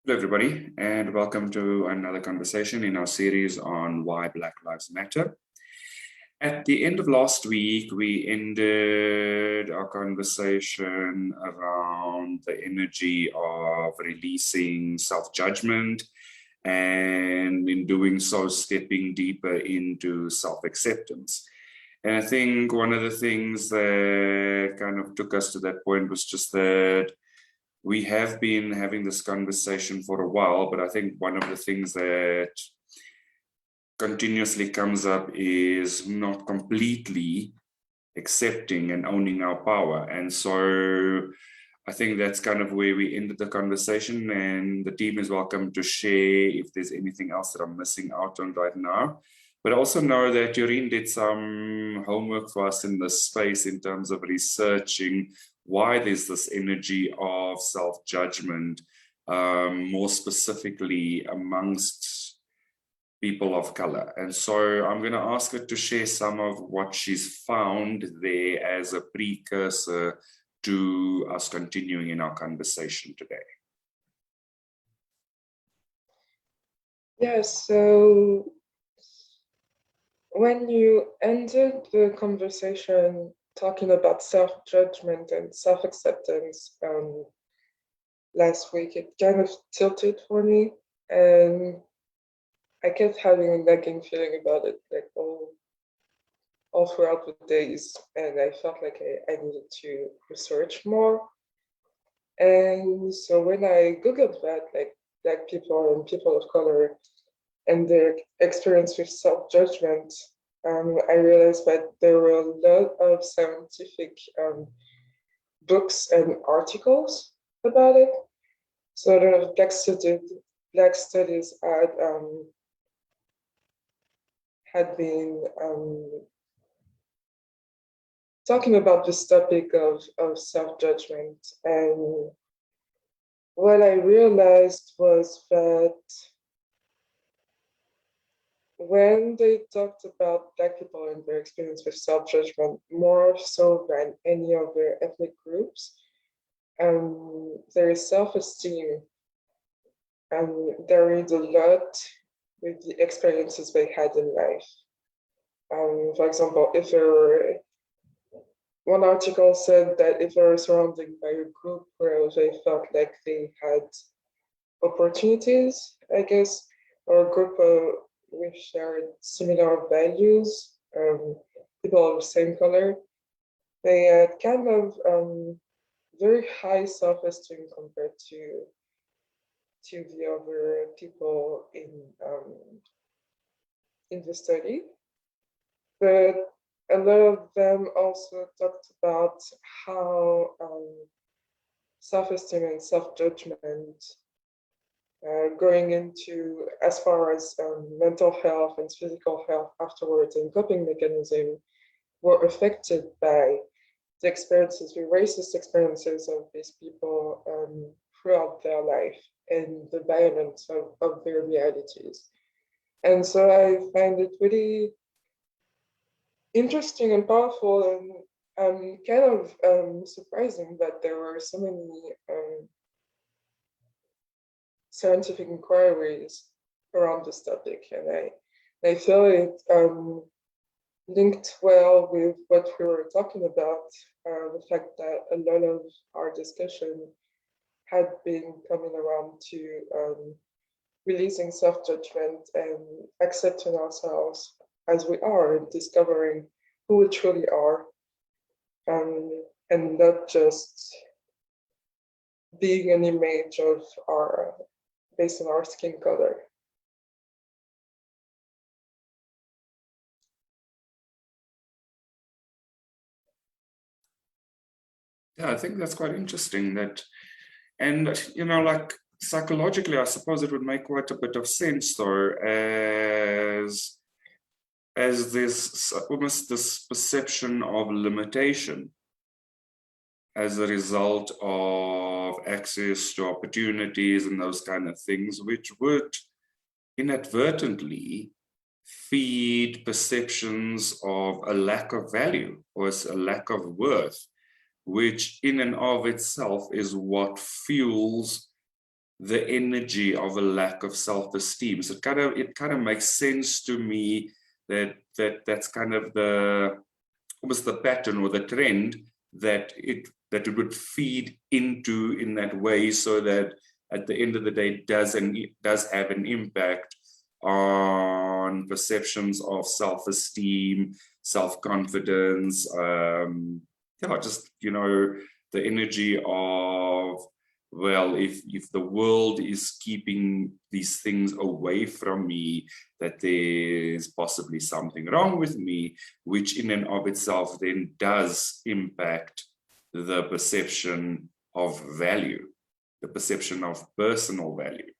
Hello, everybody, and welcome to another conversation in our series on why Black Lives Matter. At the end of last week, we ended our conversation around the energy of releasing self-judgment, and in doing so, stepping deeper into self-acceptance. And I think one of the things that kind of took us to that point was just that we have been having this conversation for a while, but I think one of the things that continuously comes up is not completely accepting and owning our power. And so I think that's kind of where we ended the conversation, and the team is welcome to share if there's anything else that I'm missing out on right now. But also know that Joreen did some homework for us in this space in terms of researching why there's this energy of self-judgment, more specifically amongst people of color. And so I'm going to ask her to share some of what she's found there as a precursor to us continuing in our conversation today. Yes, so when you ended the conversation talking about self-judgment and self-acceptance last week, it kind of tilted for me, and I kept having a nagging feeling about it, like all throughout the days, and I felt like I needed to research more. And so when I Googled that, like Black people and people of color and their experience with self-judgment, I realized that there were a lot of scientific books and articles about it. So a lot of Black studies had been talking about this topic of self-judgment. And what I realized was that when they talked about Black people and their experience with self-judgment, more so than any other ethnic groups, there is self-esteem, and there is a lot with the experiences they had in life. For example, one article said that if they were surrounded by a group where they felt like they had opportunities, I guess, or a group with shared similar values, people of the same color, they had kind of very high self-esteem compared to the other people in the study. But a lot of them also talked about how self-esteem and self-judgment going into as far as mental health and physical health afterwards and coping mechanism were affected by the experiences, the racist experiences of these people throughout their life and the violence of their realities. And so I find it really interesting and powerful, and kind of surprising that there were so many scientific inquiries around this topic. And I feel it linked well with what we were talking about, the fact that a lot of our discussion had been coming around to releasing self-judgment and accepting ourselves as we are and discovering who we truly are, and not just being an image of our based on our skin color. Yeah, I think that's quite interesting that, and like psychologically, I suppose it would make quite a bit of sense though, as there's almost this perception of limitation as a result of access to opportunities and those kind of things, which would inadvertently feed perceptions of a lack of value or a lack of worth, which in and of itself is what fuels the energy of a lack of self-esteem. So it kind of makes sense to me that's kind of the almost the pattern or the trend that it would feed into in that way, so that at the end of the day it does have an impact on perceptions of self-esteem, self-confidence, just the energy of, well, if the world is keeping these things away from me, that there's possibly something wrong with me, which in and of itself then does impact the perception of value, the perception of personal value.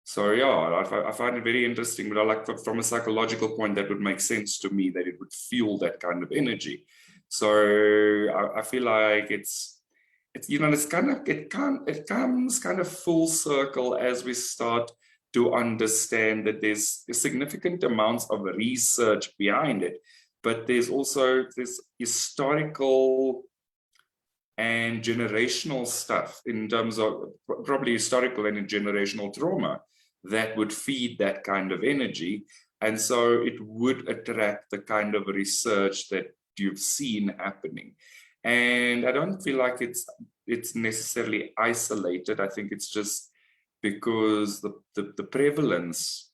So yeah, I find it very interesting, but I like from a psychological point, that would make sense to me, that it would fuel that kind of energy. So I feel like it's it comes kind of full circle as we start to understand that there's significant amounts of research behind it, but there's also this historical and generational stuff, in terms of probably historical and generational trauma, that would feed that kind of energy. And so it would attract the kind of research that you've seen happening. And I don't feel like it's necessarily isolated. I think it's just because the prevalence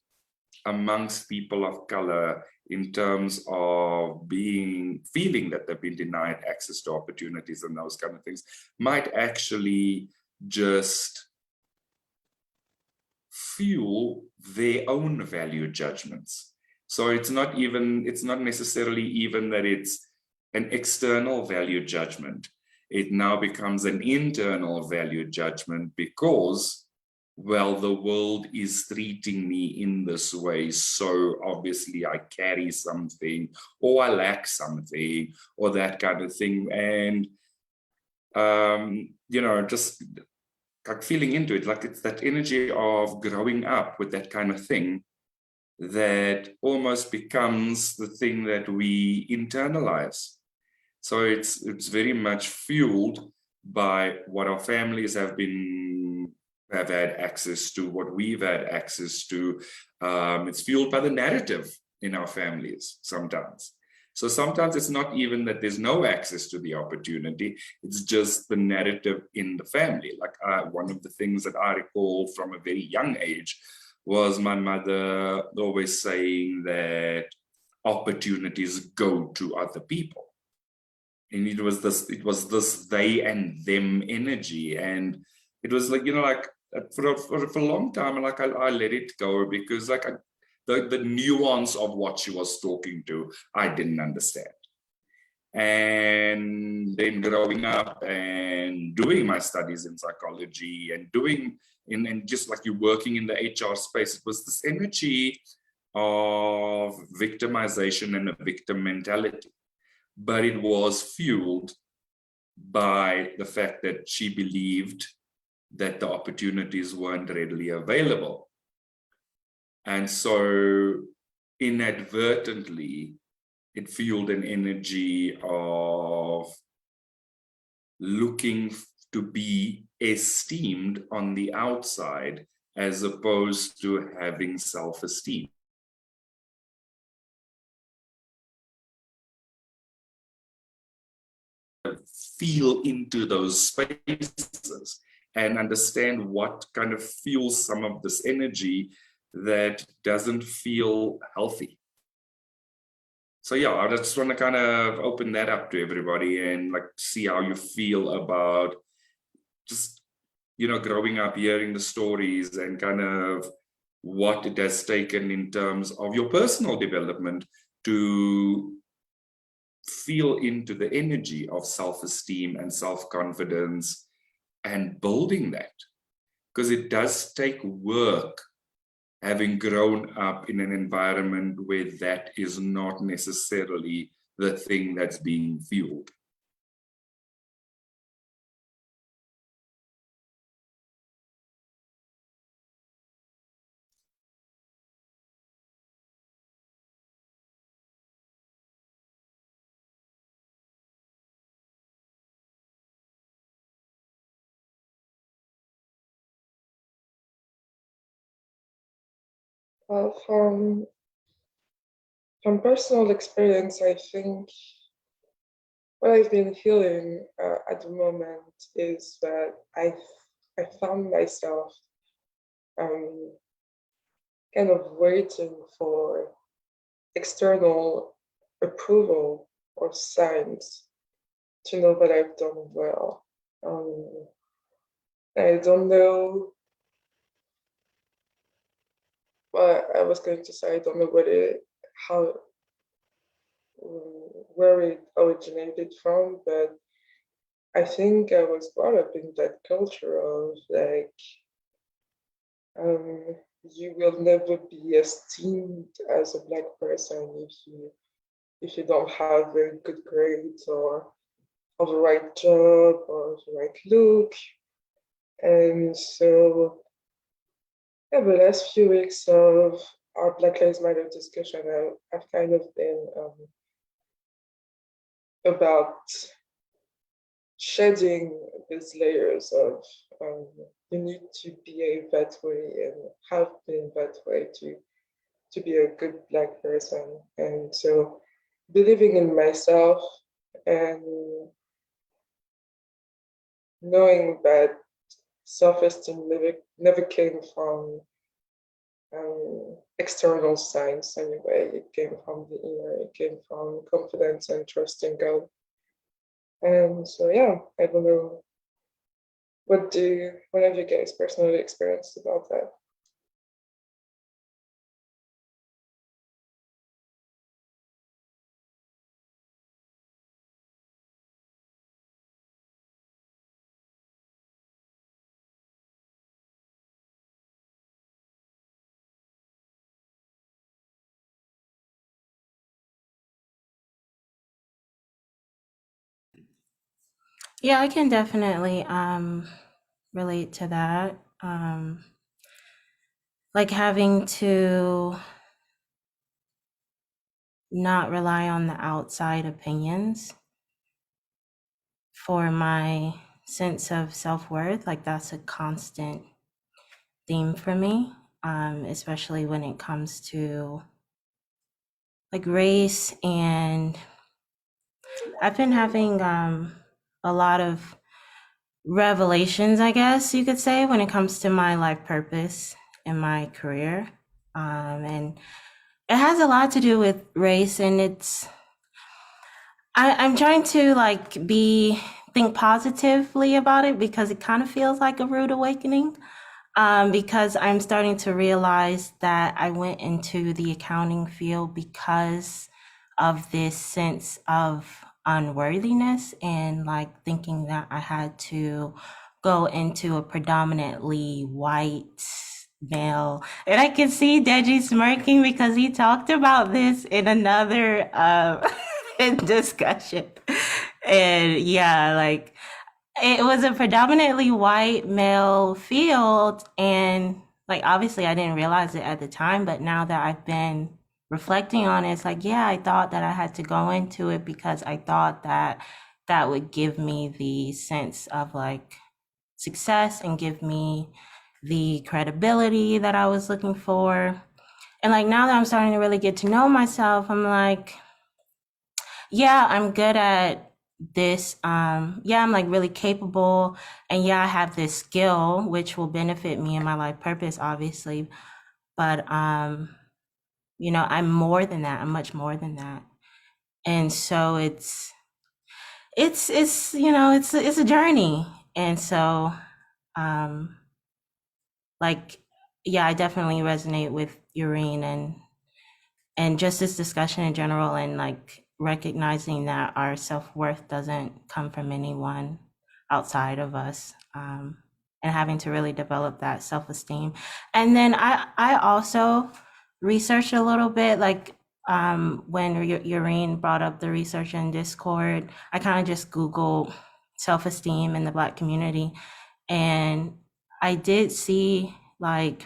amongst people of color in terms of feeling that they've been denied access to opportunities and those kind of things might actually just fuel their own value judgments. So it's not necessarily even that it's an external value judgment. It now becomes an internal value judgment because, well, the world is treating me in this way, so obviously I carry something, or I lack something, or that kind of thing. And just like feeling into it, like it's that energy of growing up with that kind of thing that almost becomes the thing that we internalize. So it's very much fueled by what our families have had access to, what we've had access to. It's fueled by the narrative in our families sometimes. So sometimes it's not even that there's no access to the opportunity, it's just the narrative in the family. Like one of the things that I recall from a very young age was my mother always saying that opportunities go to other people. And it was this they and them energy. And it was like, for a long time, like I let it go, because like the nuance of what she was talking to, I didn't understand. And then growing up and doing my studies in psychology and just like you working in the HR space, it was this energy of victimization and a victim mentality. But it was fueled by the fact that she believed that the opportunities weren't readily available. And so inadvertently, it fueled an energy of looking to be esteemed on the outside as opposed to having self-esteem. Feel into those spaces and understand what kind of fuels some of this energy that doesn't feel healthy. So yeah, I just want to kind of open that up to everybody and like see how you feel about just, growing up, hearing the stories and kind of what it has taken in terms of your personal development to feel into the energy of self-esteem and self-confidence and building that, because it does take work, having grown up in an environment where that is not necessarily the thing that's being fueled. Well, from personal experience, I think what I've been feeling at the moment is that I found myself um, kind of waiting for external approval or signs to know that I've done well. Um, I don't know what I was going to say. I don't know how, where it originated from, but I think I was brought up in that culture of like, um, you will never be esteemed as a Black person if you don't have very good grades or the right job or the right look. And so, yeah, the last few weeks of our Black Lives Matter discussion, I've kind of been about shedding these layers of you need to behave that way and have been that way to be a good Black person. And so believing in myself and knowing that self-esteem never came from external signs anyway. It came from the inner, it came from confidence and trust in God. And so, yeah, I don't know. What have you guys personally experienced about that? Yeah, I can definitely relate to that. Like having to not rely on the outside opinions for my sense of self-worth. Like that's a constant theme for me, especially when it comes to like race. And I've been having a lot of revelations, I guess you could say, when it comes to my life purpose and my career. And it has a lot to do with race, and I'm trying to like think positively about it because it kind of feels like a rude awakening. Because I'm starting to realize that I went into the accounting field because of this sense of unworthiness and like thinking that I had to go into a predominantly white male. And I can see Deji smirking because he talked about this in another discussion. And yeah, like it was a predominantly white male field, and like obviously I didn't realize it at the time, but now that I've been reflecting on it, it's like, yeah, I thought that I had to go into it because I thought that that would give me the sense of like success and give me the credibility that I was looking for. And like now that I'm starting to really get to know myself, I'm like, yeah, I'm good at this. Yeah, I'm like really capable. And yeah, I have this skill which will benefit me in my life purpose, obviously. But I'm more than that. I'm much more than that. And so it's a journey. And so um like yeah, I definitely resonate with Eurene and just this discussion in general, and like recognizing that our self-worth doesn't come from anyone outside of us, and having to really develop that self-esteem. And then I also researched a little bit, like when Eurene brought up the research in Discord, I kind of just Googled self-esteem in the Black community, and I did see like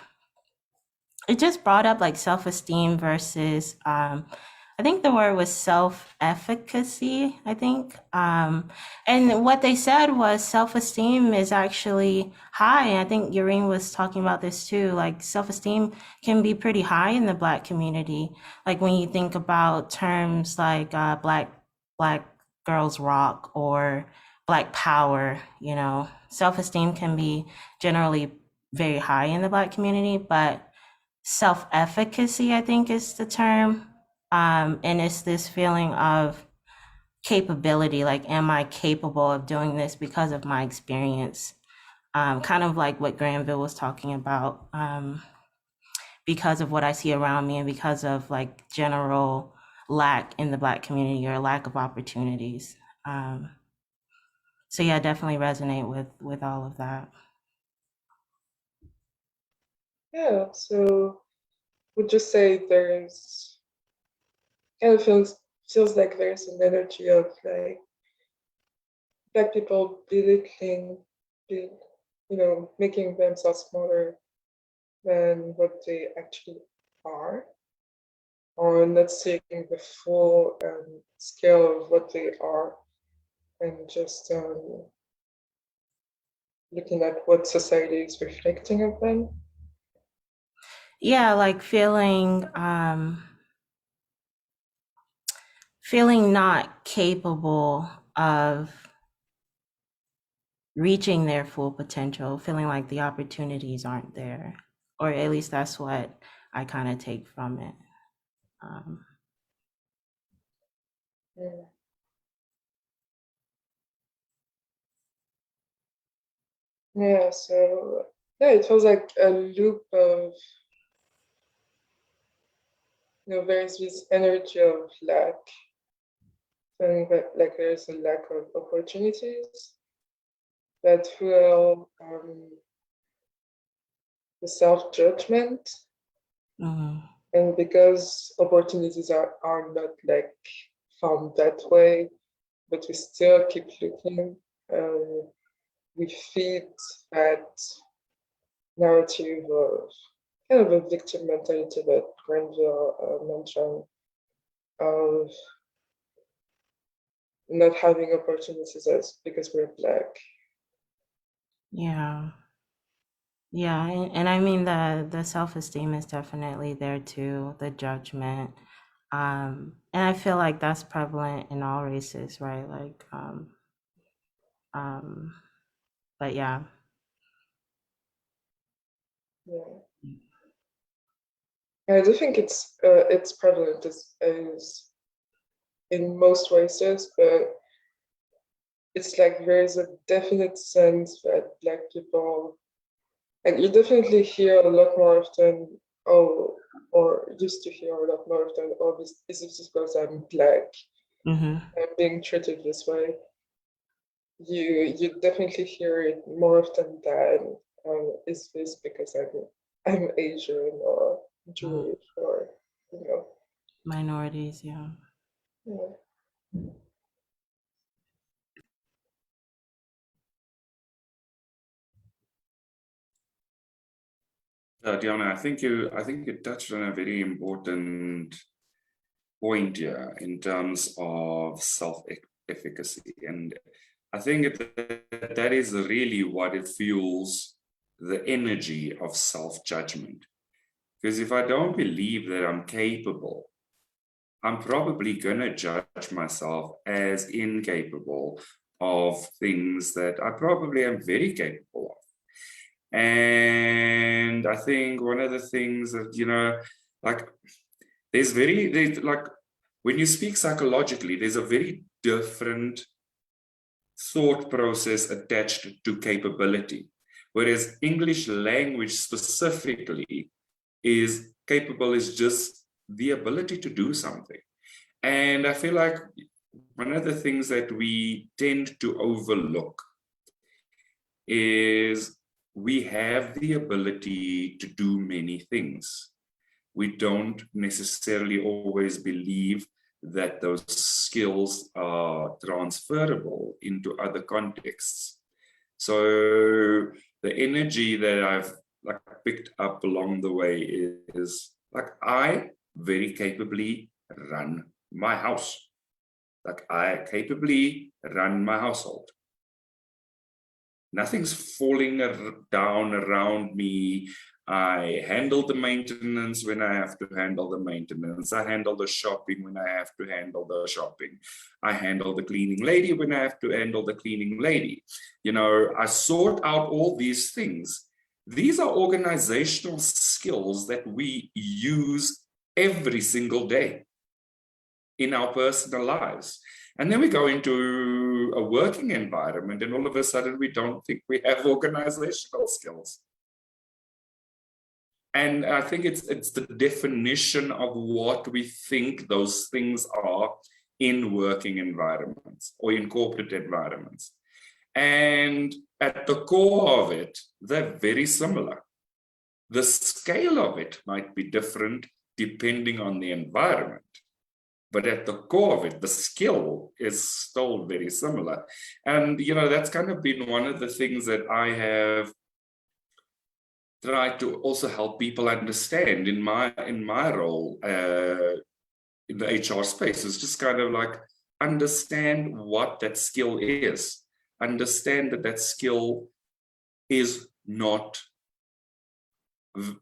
it just brought up like self-esteem versus I I think the word was self-efficacy, I think. And what they said was self-esteem is actually high. And I think Yureen was talking about this too. Like self-esteem can be pretty high in the Black community. Like when you think about terms like Black girls rock or Black power, you know, self-esteem can be generally very high in the Black community, but self-efficacy, I think, is the term. And it's this feeling of capability, like, am I capable of doing this because of my experience? Kind of like what Granville was talking about, because of what I see around me and because of like general lack in the Black community or lack of opportunities. So yeah, I definitely resonate with all of that. Yeah, so would just say there's kind of feels like there's an energy of like Black people belittling, you know, making themselves smaller than what they actually are, or not seeing the full scale of what they are, and just looking at what society is reflecting of them. Yeah, like feeling not capable of reaching their full potential, feeling like the opportunities aren't there, or at least that's what I kind of take from it. Yeah. Yeah, so yeah, it feels like a loop of, you know, there's this energy of lack, feeling that like there's a lack of opportunities that fuel the self-judgment. Mhm. And because opportunities are not like found that way, but we still keep looking, we feed that narrative of kind of a victim mentality that Granville mentioned, of not having opportunities as because we're Black. Yeah. Yeah, and I mean the self-esteem is definitely there too, the judgment. And I feel like that's prevalent in all races, right? Like um but yeah. Yeah. I do think it's prevalent as in most races, but it's like there is a definite sense that Black people, and you definitely hear a lot more often, oh, or used to hear a lot more often, oh, this is because I'm Black, Mm-hmm. I'm being treated this way. You definitely hear it more often than is this because I'm Asian or Jewish or, you know. Minorities, yeah. Yeah. Diana, I think you touched on a very important point here in terms of self-efficacy. And I think that is really what it fuels the energy of self-judgment. Because if I don't believe that I'm capable, I'm probably going to judge myself as incapable of things that I probably am very capable of. And I think one of the things that, you know, like there's like when you speak psychologically, there's a very different thought process attached to capability. Whereas English language specifically is capable is just the ability to do something. And I feel like one of the things that we tend to overlook is we have the ability to do many things. We don't necessarily always believe that those skills are transferable into other contexts. So the energy that I've like picked up along the way is like I very capably run my house. Like I capably run my household. Nothing's falling down around me. I handle the maintenance when I have to handle the maintenance. I handle the shopping when I have to handle the shopping. I handle the cleaning lady when I have to handle the cleaning lady. You know, I sort out all these things. These are organizational skills that we use every single day in our personal lives. And then we go into a working environment and all of a sudden we don't think we have organizational skills. And I think it's the definition of what we think those things are in working environments or in corporate environments. And at the core of it, they're very similar. The scale of it might be different depending on the environment. But at the core of it, the skill is still very similar. And, you know, that's kind of been one of the things that I have tried to also help people understand in my role in the HR space. Is just kind of like understand what that skill is. Understand that skill is not,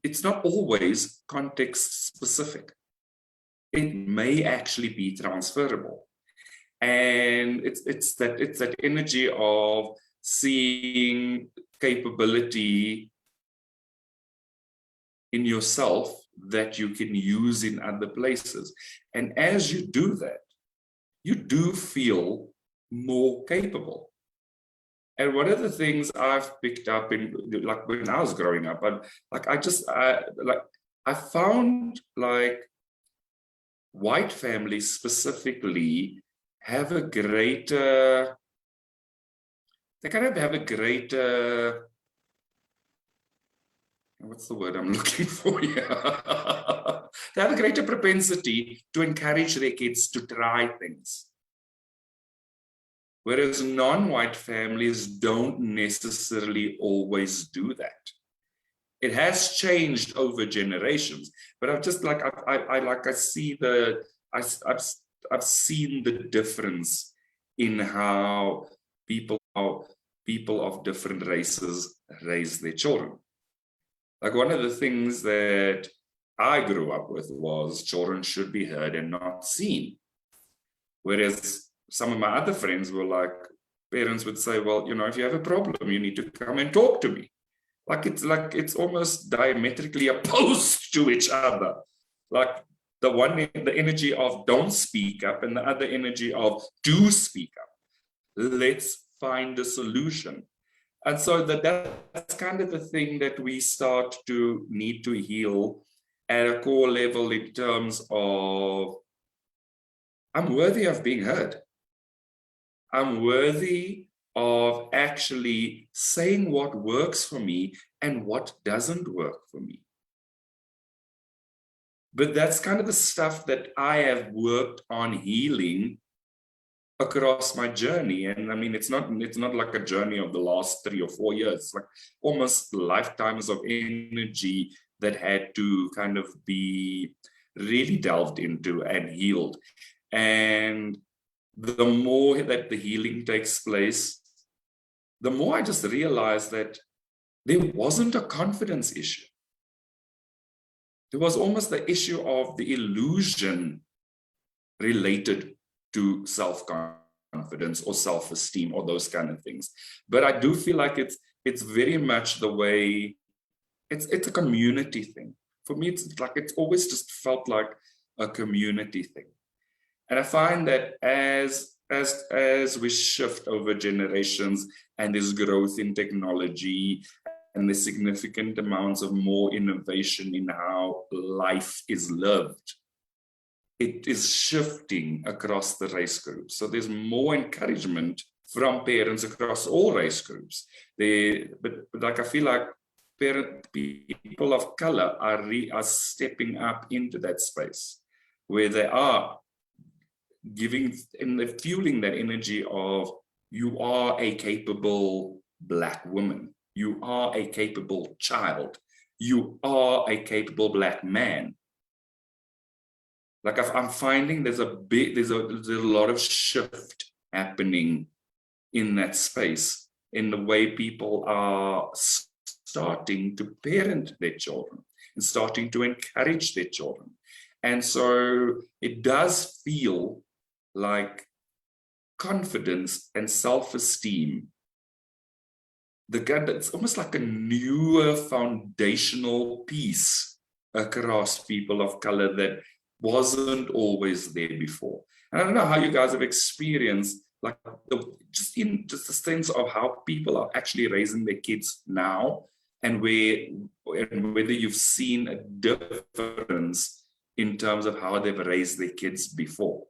it's not always context specific. It may actually be transferable. And it's that energy of seeing capability in yourself that you can use in other places. And as you do that, you do feel more capable. And one of the things I've picked up in, like when I was growing up, I found like white families specifically have a greater, they kind of have a greater, what's the word I'm looking for here? They have a greater propensity to encourage their kids to try things. Whereas non-white families don't necessarily always do that. It has changed over generations, but I've just like I've seen the difference in how people of different races raise their children. Like one of the things that I grew up with was children should be heard and not seen. Whereas some of my other friends were like, parents would say, well, you know, if you have a problem, you need to come and talk to me. Like it's almost diametrically opposed to each other. Like the energy of don't speak up and the other energy of do speak up. Let's find a solution. And so that's kind of the thing that we start to need to heal at a core level in terms of I'm worthy of being heard. I'm worthy of actually saying what works for me and what doesn't work for me. But that's kind of the stuff that I have worked on healing across my journey. And I mean, it's not like a journey of the last 3 or 4 years. It's like almost lifetimes of energy that had to kind of be really delved into and healed. And the more that the healing takes place, the more I just realized that there wasn't a confidence issue. There was almost the issue of the illusion related to self-confidence or self-esteem or those kind of things. But I do feel like it's very much the way, it's a community thing. For me, it's always just felt like a community thing. And I find that as we shift over generations and there's growth in technology and there's significant amounts of more innovation in how life is lived, it is shifting across the race groups. So there's more encouragement from parents across all race groups. But like I feel like people of color are stepping up into that space where they are giving and they're fueling that energy of you are a capable Black woman, you are a capable child, you are a capable Black man. Like I'm finding there's a lot of shift happening in that space, in the way people are starting to parent their children and starting to encourage their children. And so it does feel like confidence and self-esteem, it's almost like a newer foundational piece across people of color that wasn't always there before. And I don't know how you guys have experienced like just the sense of how people are actually raising their kids now, and whether you've seen a difference in terms of how they've raised their kids before.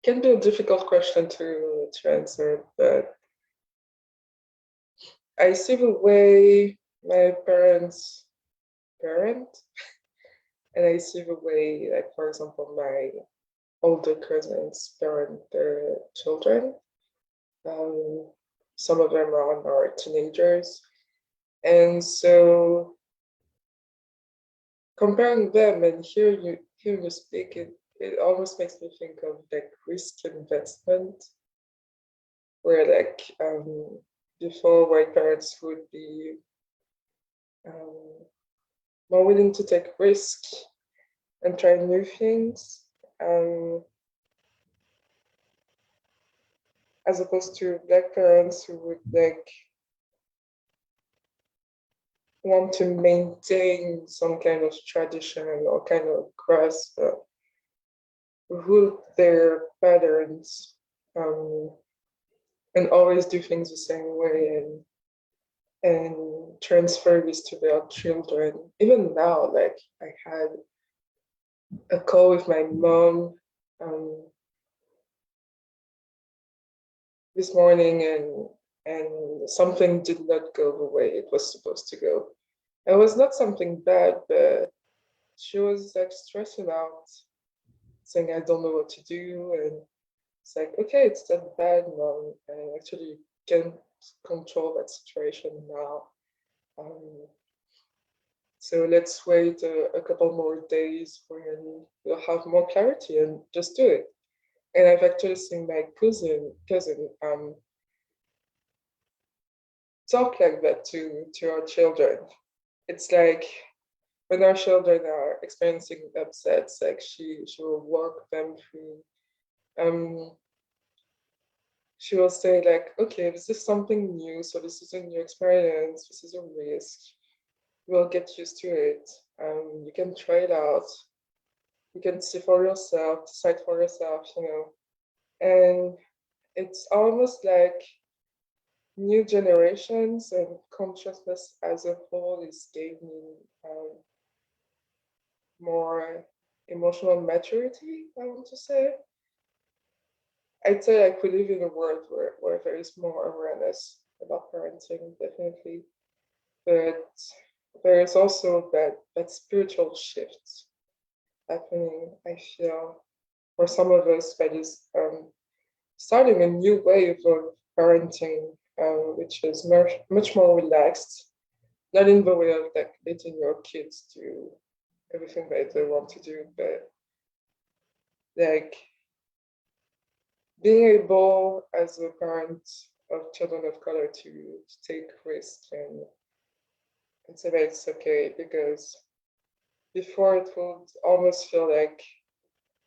Can be a difficult question to answer, but I see the way my parents parent, and I see the way, like, for example, my older cousins parent their children. Some of them are teenagers, and so comparing them and hearing you speak, it almost makes me think of like risk investment, where like before white parents would be more willing to take risks and try new things, as opposed to black parents who would like want to maintain some kind of tradition or kind of grasp root their patterns, and always do things the same way and transfer this to their children. Even now, like I had a call with my mom this morning, and something did not go the way it was supposed to go. It was not something bad, but she was like stressing out, saying, I don't know what to do. And it's like, okay, it's not bad, Mom. I actually can control that situation now. So let's wait a couple more days when we'll have more clarity and just do it. And I've actually seen my cousin talk like that to our children. It's like when our children are experiencing upsets, like she will walk them through. She will say like, okay, this is something new, so this is a new experience, this is a risk. We'll get used to it. You can try it out. You can see for yourself, decide for yourself, And it's almost like new generations and consciousness as a whole is gaining more emotional maturity, I want to say. I'd say like we live in a world where there is more awareness about parenting, definitely. But there is also that spiritual shift happening, I feel, for some of us, that is starting a new wave of parenting, which is much more relaxed, not in the way of like letting your kids do everything that they want to do, but like being able as a parent of children of color to take risks and say that it's okay, because before it would almost feel like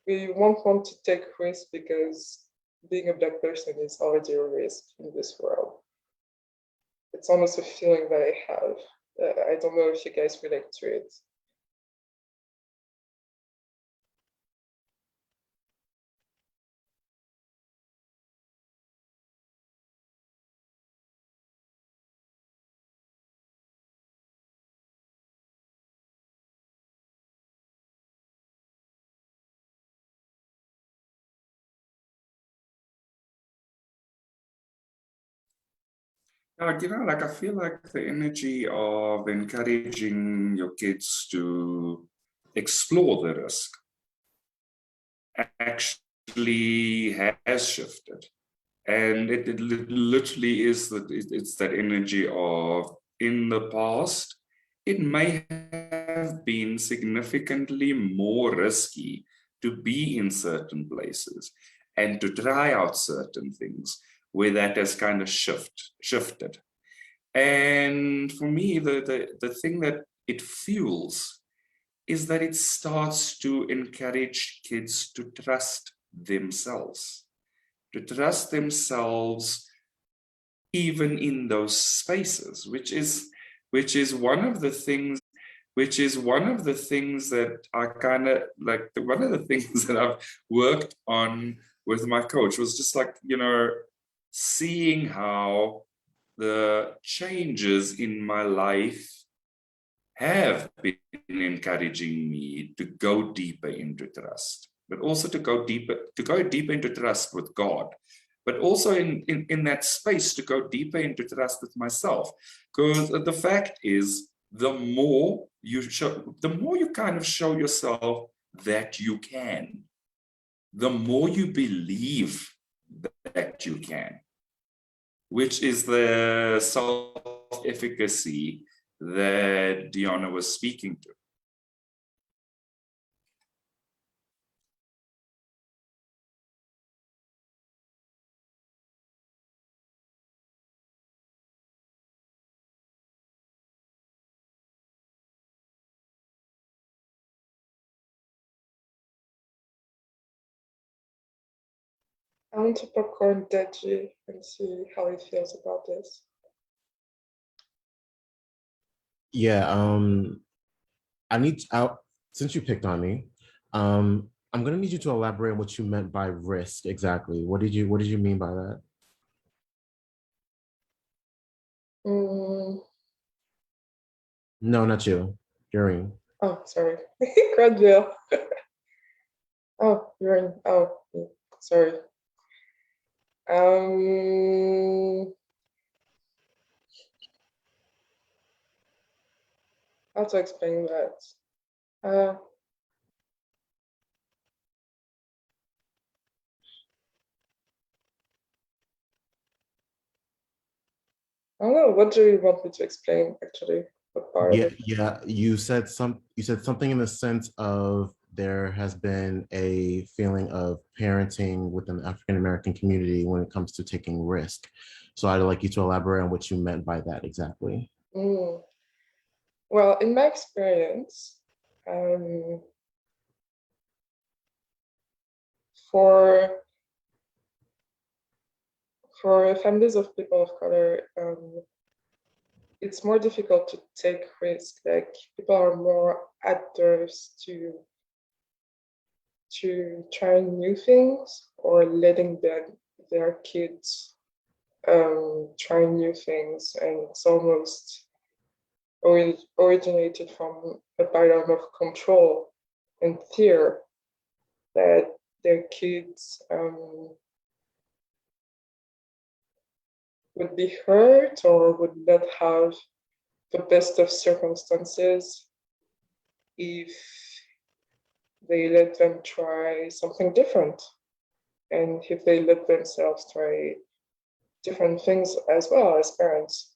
we won't want to take risks because being a black person is already a risk in this world. It's almost a feeling that I have. I don't know if you guys relate to it. Like I feel like the energy of encouraging your kids to explore the risk actually actually has shifted. And it literally is that it's that energy of, in the past, it may have been significantly more risky to be in certain places and to try out certain things, where that has kind of shifted. And for me, the thing that it fuels is that it starts to encourage kids to trust themselves, even in those spaces, which is one of the things that I kind of like. One of the things that I've worked on with my coach was just like, seeing how the changes in my life have been encouraging me to go deeper into trust, but also to go deeper into trust with God, but also in that space to go deeper into trust with myself. Because the fact is, the more you kind of show yourself that you can, the more you believe that you can, which is the self-efficacy that Diana was speaking to. I want to popcorn Deji and see how he feels about this. Yeah, since you picked on me, I'm gonna need you to elaborate on what you meant by risk exactly. What did you mean by that? Mm, No, not you. Yuri. oh, sorry. Granville. Oh, you're in. Oh, sorry. How to explain that? Uh, I don't know. What do you want me to explain? Actually, what part of Yeah, it? yeah. You said something in the sense of there has been a feeling of parenting within the African American community when it comes to taking risk. So I'd like you to elaborate on what you meant by that exactly. Mm. Well, in my experience, for families of people of color, it's more difficult to take risk. Like people are more adverse to trying new things or letting their kids try new things, and it's almost originated from a paradigm of control and fear that their kids would be hurt or would not have the best of circumstances if they let them try something different, and if they let themselves try different things as well as parents.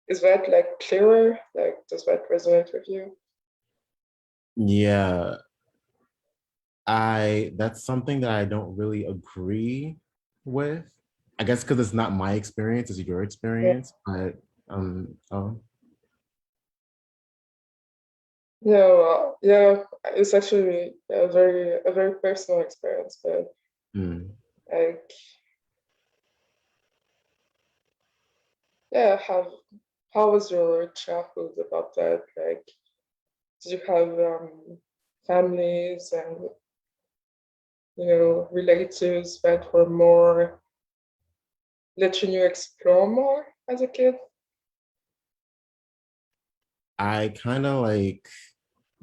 Is that like clearer? Like, does that resonate with you? Yeah, that's something that I don't really agree with. I guess because it's not my experience, it's your experience, but oh. Yeah, well, yeah, it's actually a very personal experience, but Mm. like, yeah, how was your childhood about that? Like, did you have families and relatives that were more letting you explore more as a kid? I kind of like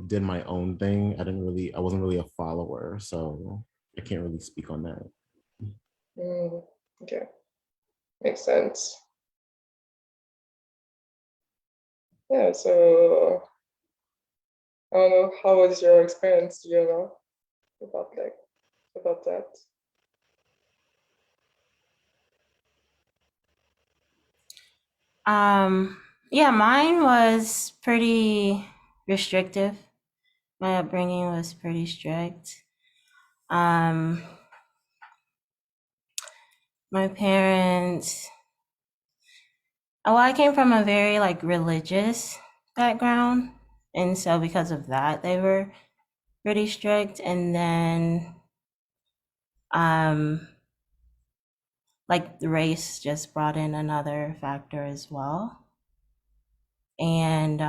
did my own thing. I wasn't really a follower, so I can't really speak on that. Okay, makes sense. Yeah, so I don't know, how was your experience, do you know, about like about that? Yeah, mine was pretty restrictive. My upbringing was pretty strict. Um, my parents, well, I came from a very like religious background, and so because of that, they were pretty strict. And then, um, like the race just brought in another factor as well. And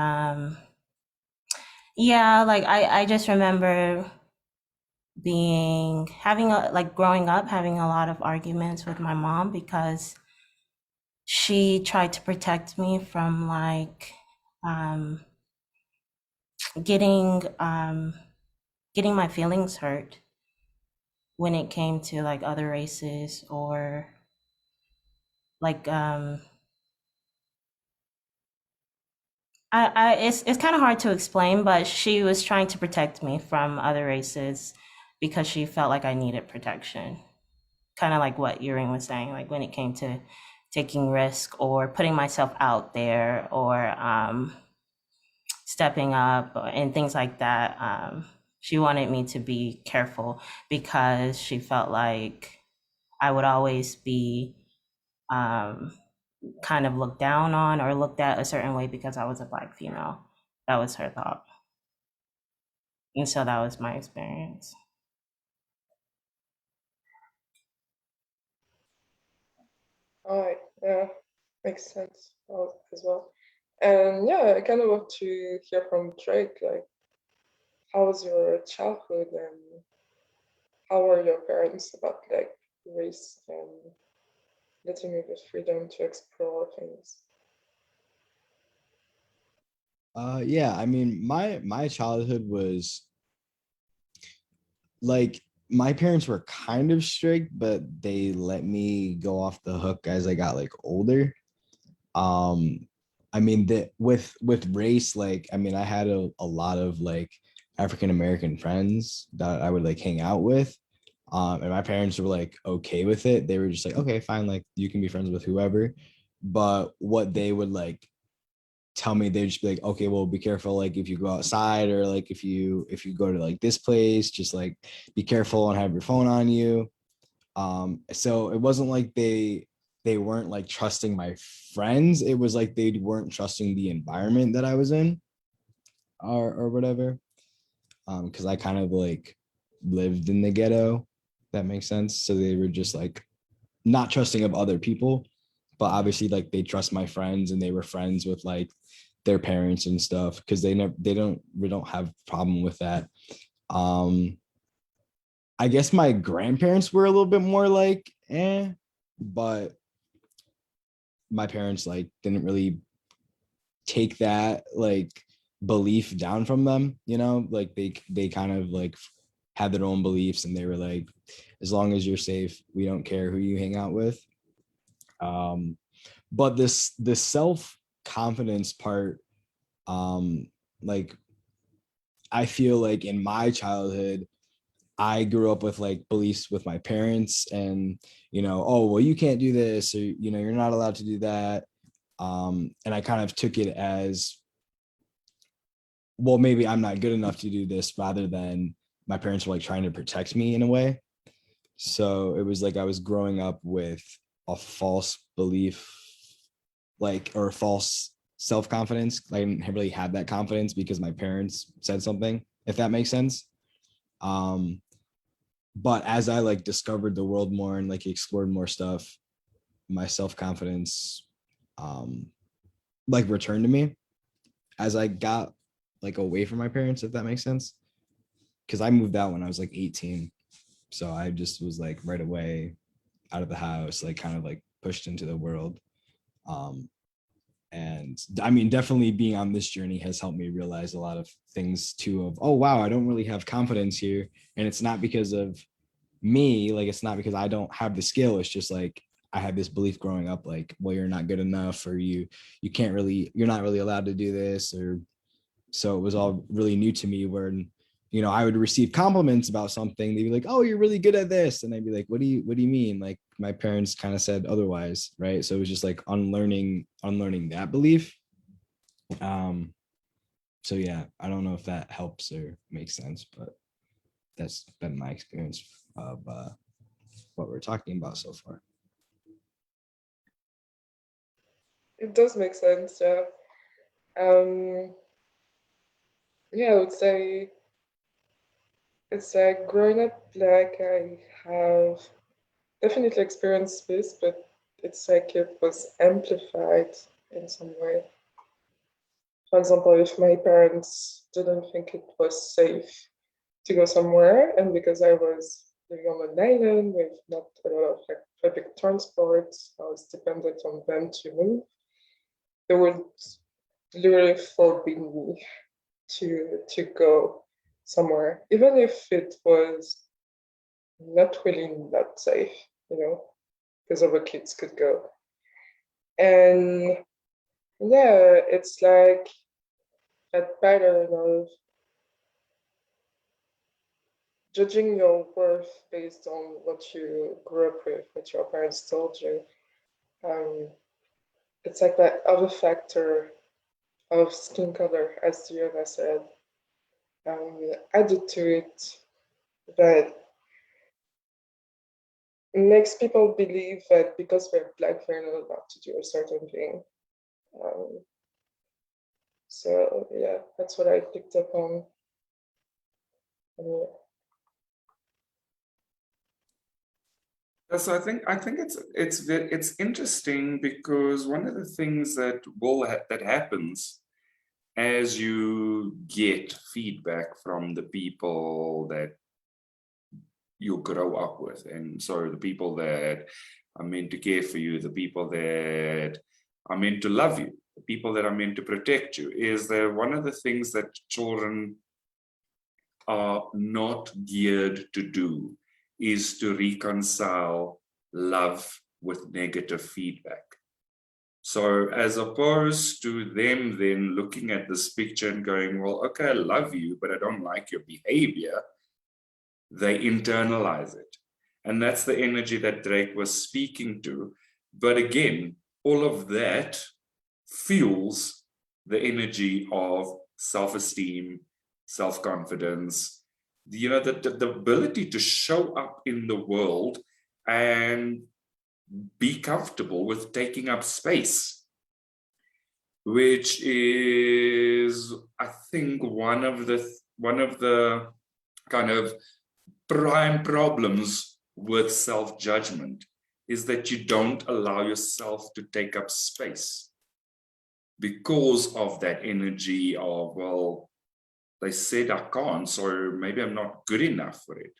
yeah, like I just remember growing up having a lot of arguments with my mom because she tried to protect me from like um getting getting my feelings hurt when it came to like other races or like it's kind of hard to explain, but she was trying to protect me from other races because she felt like I needed protection. Kind of like what Yuri was saying, like when it came to taking risk or putting myself out there or stepping up and things like that. She wanted me to be careful because she felt like I would always be um, kind of looked down on or looked at a certain way because I was a Black female. That was her thought. And so that was my experience. All right, yeah, makes sense as well. And yeah, I kind of want to hear from Drake, like, how was your childhood and how were your parents about like race and letting you the freedom to explore things? Yeah, I mean, my childhood was like my parents were kind of strict, but they let me go off the hook as I got like older. Um, I mean that with race, like I mean, I had a lot of like African American friends that I would like hang out with. And my parents were like okay with it. They were just like, okay, fine, like you can be friends with whoever. But what they would like tell me, they'd just be like, okay, well, be careful, like if you go outside or like if you go to like this place, just like be careful and have your phone on you. So it wasn't like they weren't like trusting my friends. It was like they weren't trusting the environment that I was in or whatever. Because I kind of like lived in the ghetto, that makes sense. So they were just like not trusting of other people, but obviously like they trust my friends and they were friends with like their parents and stuff because we don't have problem with that. um I guess my grandparents were a little bit more like but my parents like didn't really take that like belief down from them, you know, like they kind of like had their own beliefs and they were like, as long as you're safe, we don't care who you hang out with. um but this self confidence part, um like I feel like in my childhood I grew up with like beliefs with my parents and, you know, oh well, you can't do this, or you know, you're not allowed to do that. And I kind of took it as, well, maybe I'm not good enough to do this, rather than my parents were like trying to protect me in a way. So it was like I was growing up with a false belief, like, or false self-confidence. I didn't really have that confidence because my parents said something, if that makes sense. Um, but as I like discovered the world more and like explored more stuff, my self-confidence um like returned to me as I got like away from my parents, if that makes sense. Because I moved out when I was like 18. So I just was like right away out of the house, like kind of like pushed into the world. Um, and I mean, definitely being on this journey has helped me realize a lot of things too of, oh, wow, I don't really have confidence here. And it's not because of me, like, it's not because I don't have the skill. It's just like, I had this belief growing up, like, well, you're not good enough, or you can't really, you're not really allowed to do this, or so it was all really new to me. Where you know, I would receive compliments about something. They'd be like, "Oh, you're really good at this," and I'd be like, what do you mean? Like my parents kind of said otherwise, right? So it was just like unlearning that belief. So yeah, I don't know if that helps or makes sense, but that's been my experience of what we're talking about so far. It does make sense, yeah. Yeah, I would say it's like growing up Black, I have definitely experienced this, but it's like it was amplified in some way. For example, if my parents didn't think it was safe to go somewhere, and because I was living on an island with not a lot of like public transport, I was dependent on them to move, they would literally forbid me to go somewhere, even if it was not really not safe, you know, because other kids could go. And yeah, it's like that pattern of judging your worth based on what you grew up with, what your parents told you. Um, it's like that other factor of skin color, as Diana said, added to it that makes people believe that because they're Black, they're not allowed to do a certain thing. Um, so yeah, that's what I picked up on. Yeah. So I think it's interesting because one of the things that that happens as you get feedback from the people that you grow up with, and so the people that are meant to care for you, the people that are meant to love you, the people that are meant to protect you, is that one of the things that children are not geared to do is to reconcile love with negative feedback. So as opposed to them then looking at this picture and going, well, okay, I love you, but I don't like your behavior, they internalize it. And that's the energy that Drake was speaking to. But again, all of that fuels the energy of self-esteem, self-confidence, you know, the ability to show up in the world and be comfortable with taking up space, which is, I think, one of the kind of prime problems with self-judgment is that you don't allow yourself to take up space because of that energy of, well, they said I can't, so maybe I'm not good enough for it.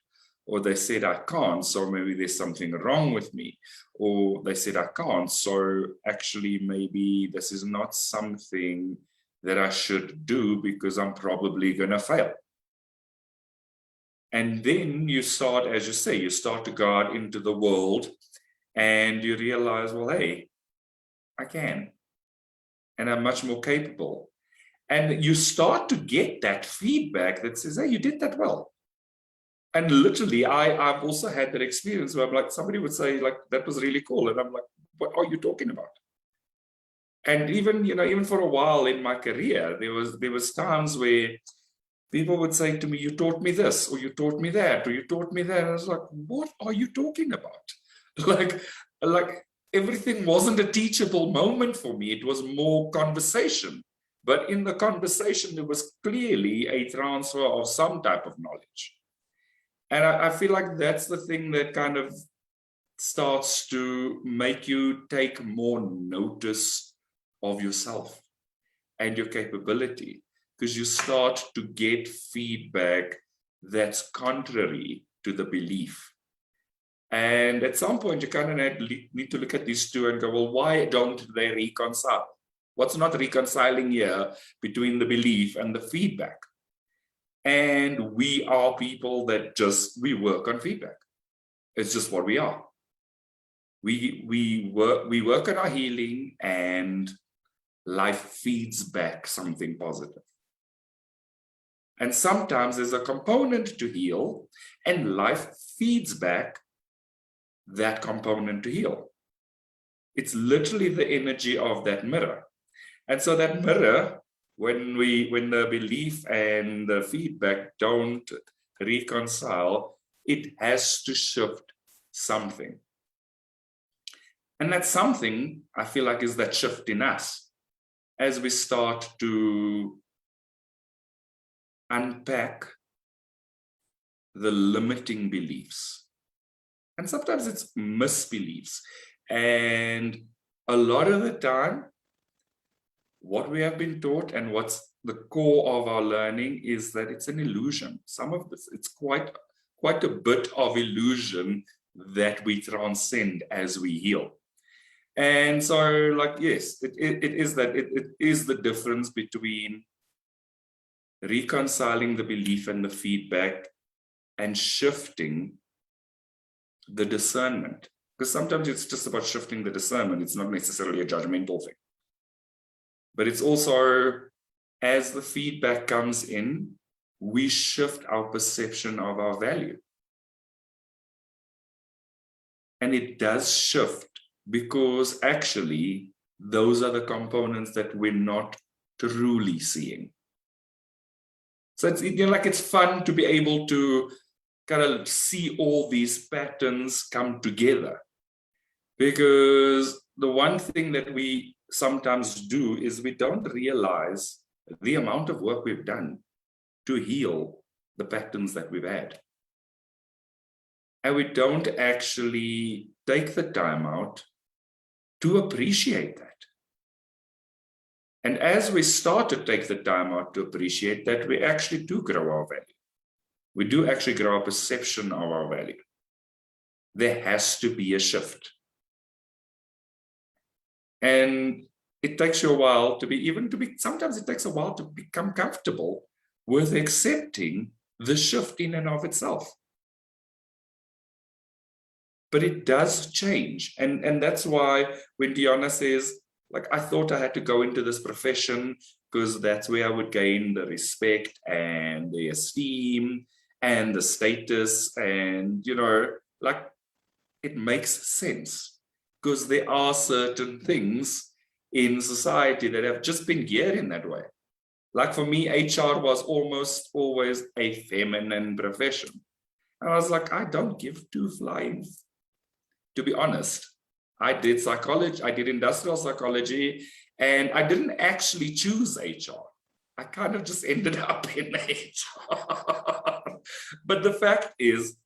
Or they said I can't, so maybe there's something wrong with me. Or they said I can't, so actually maybe this is not something that I should do because I'm probably going to fail. And then you start, as you say, you start to go out into the world and you realize, well, hey, I can. And I'm much more capable. And you start to get that feedback that says, hey, you did that well. And literally, I've also had that experience where I'm like, somebody would say, like, that was really cool. And I'm like, what are you talking about? And even, you know, even for a while in my career, there was times where people would say to me, you taught me this, or you taught me that, or you taught me that. And I was like, what are you talking about? Like everything wasn't a teachable moment for me. It was more conversation. But in the conversation, there was clearly a transfer of some type of knowledge. And I feel like that's the thing that kind of starts to make you take more notice of yourself and your capability, because you start to get feedback that's contrary to the belief. And at some point, you kind of need to look at these two and go, well, why don't they reconcile? What's not reconciling here between the belief and the feedback? And we are people that we work on feedback. It's just what we are. We work on our healing, and life feeds back something positive. And sometimes there's a component to heal, and life feeds back that component to heal. It's literally the energy of that mirror. And so that mirror, when the belief and the feedback don't reconcile, it has to shift something. And that something, I feel like, is that shift in us as we start to unpack the limiting beliefs. And sometimes it's misbeliefs. And a lot of the time, what we have been taught and what's the core of our learning is that it's an illusion. Some of this, it's quite a bit of illusion that we transcend as we heal. And so, like, yes, it is that it is the difference between reconciling the belief and the feedback and shifting the discernment. Because sometimes it's just about shifting the discernment. It's not necessarily a judgmental thing. But it's also, as the feedback comes in, we shift our perception of our value. And it does shift because actually those are the components that we're not truly seeing. So it's, you know, like, it's fun to be able to kind of see all these patterns come together, because the one thing that we sometimes do is we don't realize the amount of work we've done to heal the patterns that we've had. And we don't actually take the time out to appreciate that. And as we start to take the time out to appreciate that, we actually do grow our value. We do actually grow our perception of our value. There has to be a shift. And it takes you a while sometimes it takes a while to become comfortable with accepting the shift in and of itself. But it does change. And that's why when Diana says, like, I thought I had to go into this profession because that's where I would gain the respect and the esteem and the status, and, you know, like, it makes sense because there are certain things in society that have just been geared in that way. Like, for me, HR was almost always a feminine profession. And I was like, I don't give two flying. To be honest, I did psychology, I did industrial psychology, and I didn't actually choose HR. I kind of just ended up in HR. But the fact is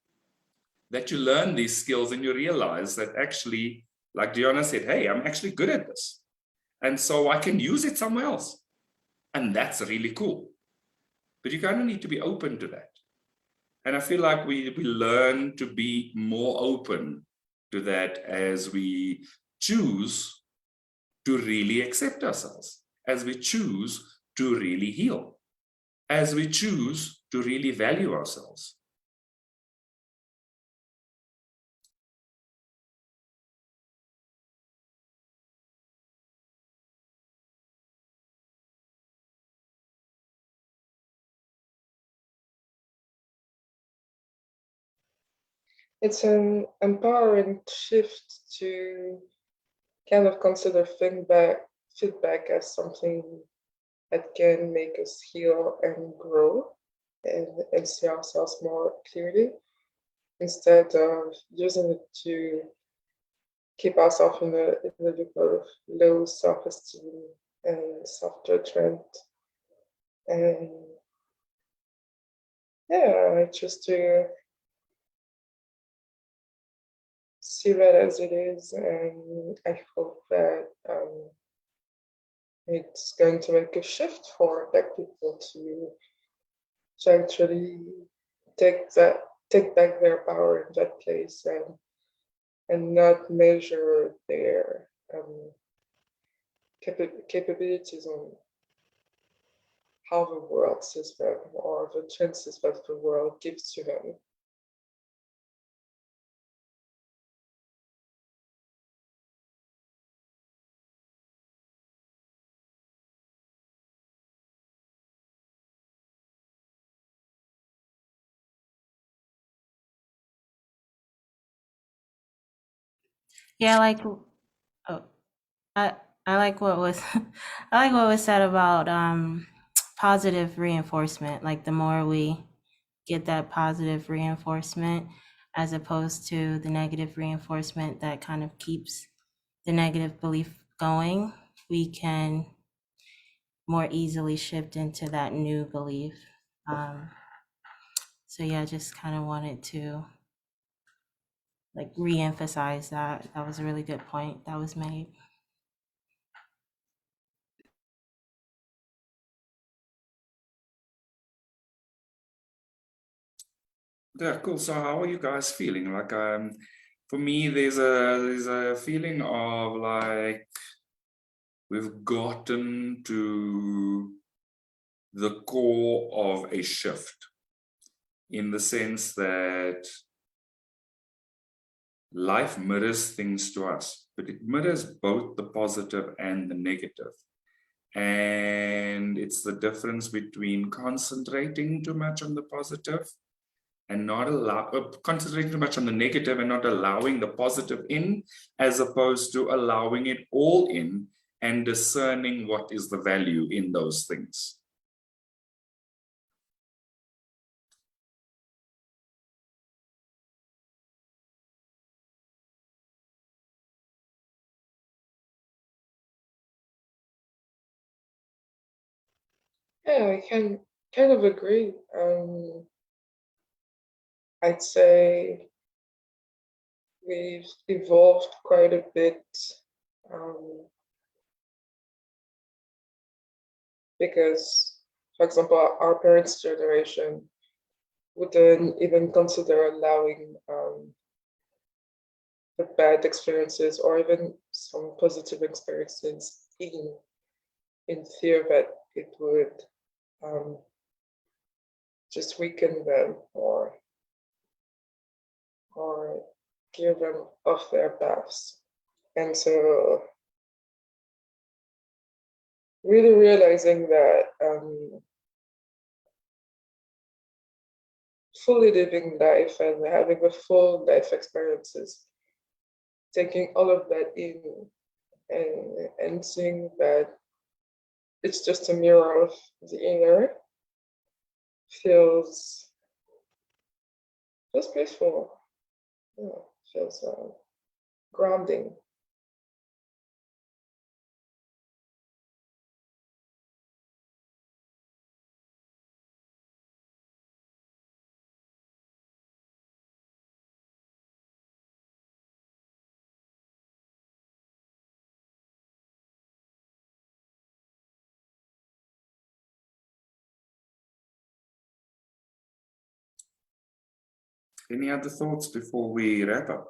that you learn these skills and you realize that actually, like Diana said, hey, I'm actually good at this. And so I can use it somewhere else. And that's really cool. But you kind of need to be open to that. And I feel like we learn to be more open to that as we choose to really accept ourselves, as we choose to really heal, as we choose to really value ourselves. It's an empowering shift to kind of consider feedback as something that can make us heal and grow and see ourselves more clearly, instead of using it to keep ourselves in a loop of low self-esteem and self-judgment. And yeah, just to see that as it is, and I hope that it's going to make a shift for Black people to actually take back their power in that place, and not measure their capabilities on how the world sees them or the chances that the world gives to them. Yeah, like oh, I like what was I like what was said about positive reinforcement. Like the more we get that positive reinforcement as opposed to the negative reinforcement that kind of keeps the negative belief going, we can more easily shift into that new belief. So yeah, just kind of wanted to like re-emphasize that. That was a really good point that was made. Yeah, cool. So how are you guys feeling? Like, for me, there's a feeling of like we've gotten to the core of a shift, in the sense that life mirrors things to us, but it mirrors both the positive and the negative. And it's the difference between concentrating too much on the positive and not concentrating too much on the negative and not allowing the positive in, as opposed to allowing it all in and discerning what is the value in those things. Yeah, I can kind of agree. I'd say we've evolved quite a bit, because, for example, our parents' generation wouldn't even consider allowing the bad experiences or even some positive experiences in fear that it would just weaken them or gear them off their paths. And so really realizing that fully living life and having the full life experiences, taking all of that in and seeing that it's just a mirror of the inner feels just peaceful. Yeah, feels grounding. Any other thoughts before we wrap up?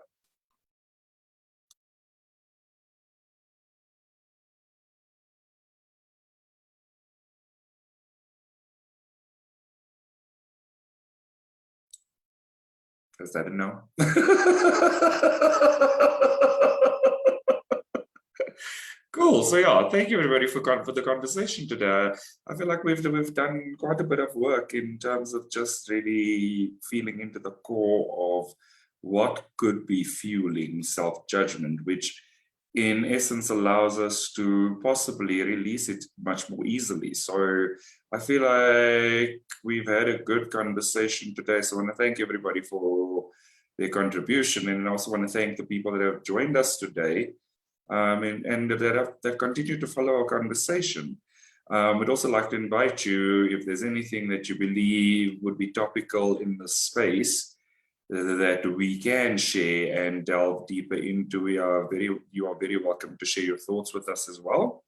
Is that a no? Cool. So yeah, thank you everybody for the conversation today. I feel like we've done quite a bit of work in terms of just really feeling into the core of what could be fueling self-judgment, which in essence allows us to possibly release it much more easily. So I feel like we've had a good conversation today. So I want to thank everybody for their contribution, and I also want to thank the people that have joined us today. And that continue to follow our conversation. We'd also like to invite you, if there's anything that you believe would be topical in the space that we can share and delve deeper into, you are very welcome to share your thoughts with us as well.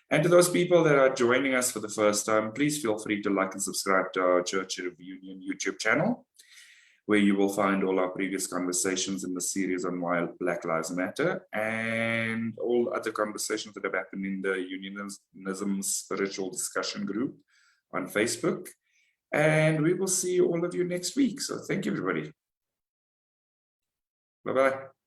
And to those people that are joining us for the first time, please feel free to like and subscribe to our Church of Union YouTube channel, where you will find all our previous conversations in the series on why Black Lives Matter and all other conversations that have happened in the Unionism Spiritual Discussion Group on Facebook. And we will see all of you next week. So thank you, everybody. Bye-bye.